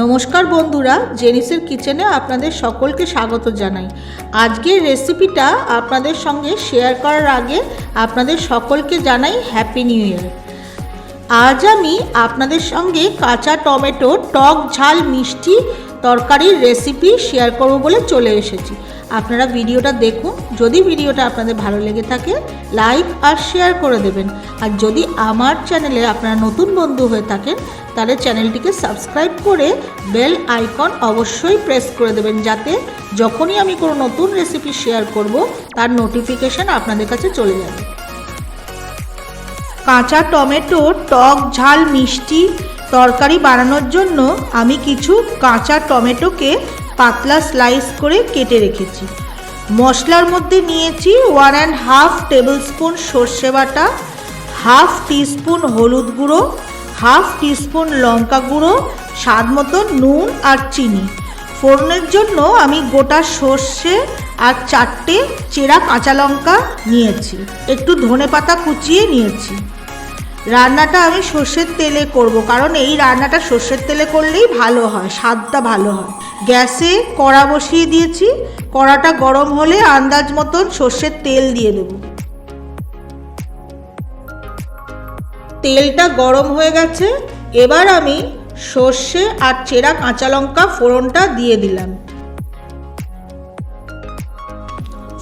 নমস্কার বন্ধুরা, জেনিসের কিচেনে আপনাদের সকলকে স্বাগত জানাই। আজকের রেসিপিটা আপনাদের সঙ্গে শেয়ার করার আগে আপনাদের সকলকে জানাই হ্যাপি নিউ ইয়ার। আজ আমি আপনাদের সঙ্গে কাঁচা টমেটো টক ঝাল মিষ্টি তরকারির রেসিপি শেয়ার করব বলে চলে এসেছি। আপনারা ভিডিওটা দেখুন। যদি ভিডিওটা আপনাদের ভালো লেগে থাকে লাইক আর শেয়ার করে দেবেন। আর যদি আমার চ্যানেলে আপনারা নতুন বন্ধু হয়ে থাকেন তাহলে চ্যানেলটিকে সাবস্ক্রাইব করে বেল আইকন অবশ্যই প্রেস করে দেবেন, যাতে যখনই আমি কোনো নতুন রেসিপি শেয়ার করব তার নোটিফিকেশান আপনাদের কাছে চলে যাবে। কাঁচা টমেটো টক ঝাল মিষ্টি তরকারি বানানোর জন্য আমি কিছু কাঁচা টমেটোকে পাতলা স্লাইস করে কেটে রেখেছি। মশলার মধ্যে নিয়েছি 1.5 টেবিল স্পুন সর্ষে বাটা, 1/2 টিস্পুন হলুদ গুঁড়ো, 1/2 টিস্পুন লঙ্কা গুঁড়ো, স্বাদ মতো নুন আর চিনি। ফোড়নের জন্য আমি গোটা সর্ষে আর 4টে চেরা কাঁচা লঙ্কা নিয়েছি, একটু ধনেপাতা কুচিয়ে নিয়েছি। রান্নাটা আমি সর্ষের তেলে করব, কারণ এই রান্নাটা সর্ষের তেলে করলেই ভালো হয়, স্বাদটা ভালো হয়। গ্যাসে কড়া বসিয়ে দিয়েছি। কড়াটা গরম হলে আন্দাজ মতন সর্ষের তেল দিয়ে দেব। তেলটা গরম হয়ে গেছে। এবার আমি সর্ষে আর চেরা কাঁচা লঙ্কা ফোড়নটা দিয়ে দিলাম।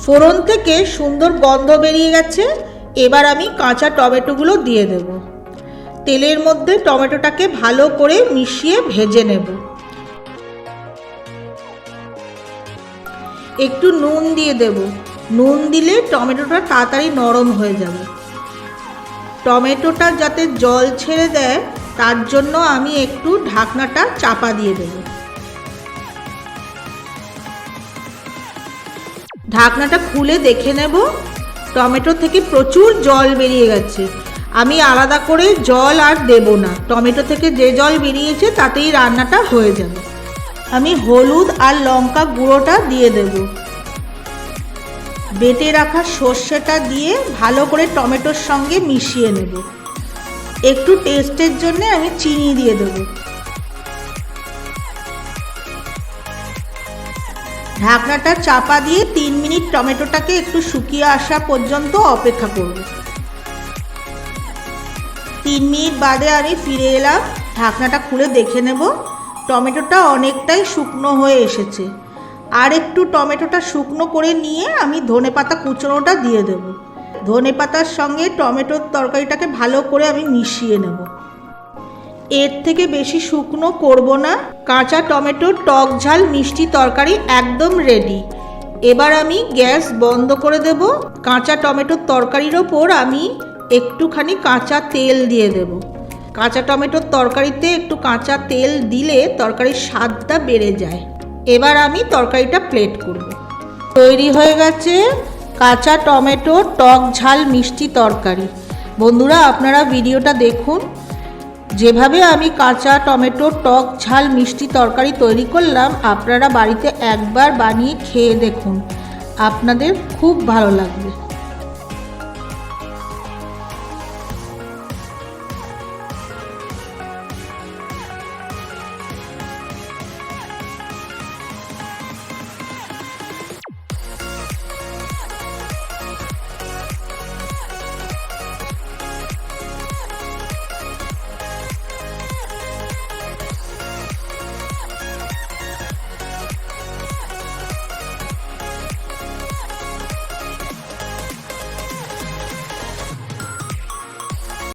ফোড়ন থেকে সুন্দর গন্ধ বেরিয়ে গেছে। এবার আমি কাঁচা টমেটোগুলো দিয়ে দেব। তেলের মধ্যে টমেটোটাকে ভালো করে মিশিয়ে ভেজে নেব। একটু নুন দিয়ে দেব। নুন দিলে টমেটোটা তাড়াতাড়ি নরম হয়ে যাবে। টমেটোটা যাতে জল ছেড়ে দেয় তার জন্য আমি একটু ঢাকনাটা চাপা দিয়ে দেব। ঢাকনাটা খুলে দেখে নেব। টমেটো থেকে প্রচুর জল বেরিয়ে গেছে। আমি আলাদা করে জল আর দেব না, টমেটো থেকে যে জল বেরিয়েছে তাতেই রান্নাটা হয়ে যাবে। আমি হলুদ আর লঙ্কা গুঁড়োটা দিয়ে দেব। বেটে রাখা সর্ষেটা দিয়ে ভালো করে টমেটোর সঙ্গে মিশিয়ে নেব। একটু টেস্টের জন্য আমি চিনি দিয়ে দেব। ঢাকনাটা চাপা দিয়ে 3 মিনিট টমেটোটাকে একটু শুকিয়ে আসা পর্যন্ত অপেক্ষা করব। 3 মিনিট বাদে আমি ফিরে এলাম। ঢাকনাটা খুলে দেখে নেব। টমেটোটা অনেকটাই শুকনো হয়ে এসেছে। আর একটু টমেটোটা শুকনো করে নিয়ে আমি ধনেপাতা কুচনোটা দিয়ে দেব। ধনেপাতার সঙ্গে টমেটোর তরকারিটাকে ভালো করে আমি মিশিয়ে নেব। এর থেকে বেশি শুকনো করব না। কাঁচা টমেটো টক ঝাল মিষ্টি তরকারি একদম রেডি। এবার আমি গ্যাস বন্ধ করে দেব। কাঁচা টমেটোর তরকারির ওপর আমি একটুখানি কাঁচা তেল দিয়ে দেব। কাঁচা টমেটোর তরকারিতে একটু কাঁচা তেল দিলে তরকারির স্বাদটা বেড়ে যায়। এবার আমি তরকারিটা প্লেট করব। তৈরি হয়ে গেছে কাঁচা টমেটো টক ঝাল মিষ্টি তরকারি। বন্ধুরা, আপনারা ভিডিওটা দেখুন। যেভাবে আমি কাঁচা টমেটো টক ঝাল মিষ্টি তরকারি তৈরি করলাম, আপনারা বাড়িতে একবার বানিয়ে খেয়ে দেখুন, আপনাদের খুব ভালো লাগবে।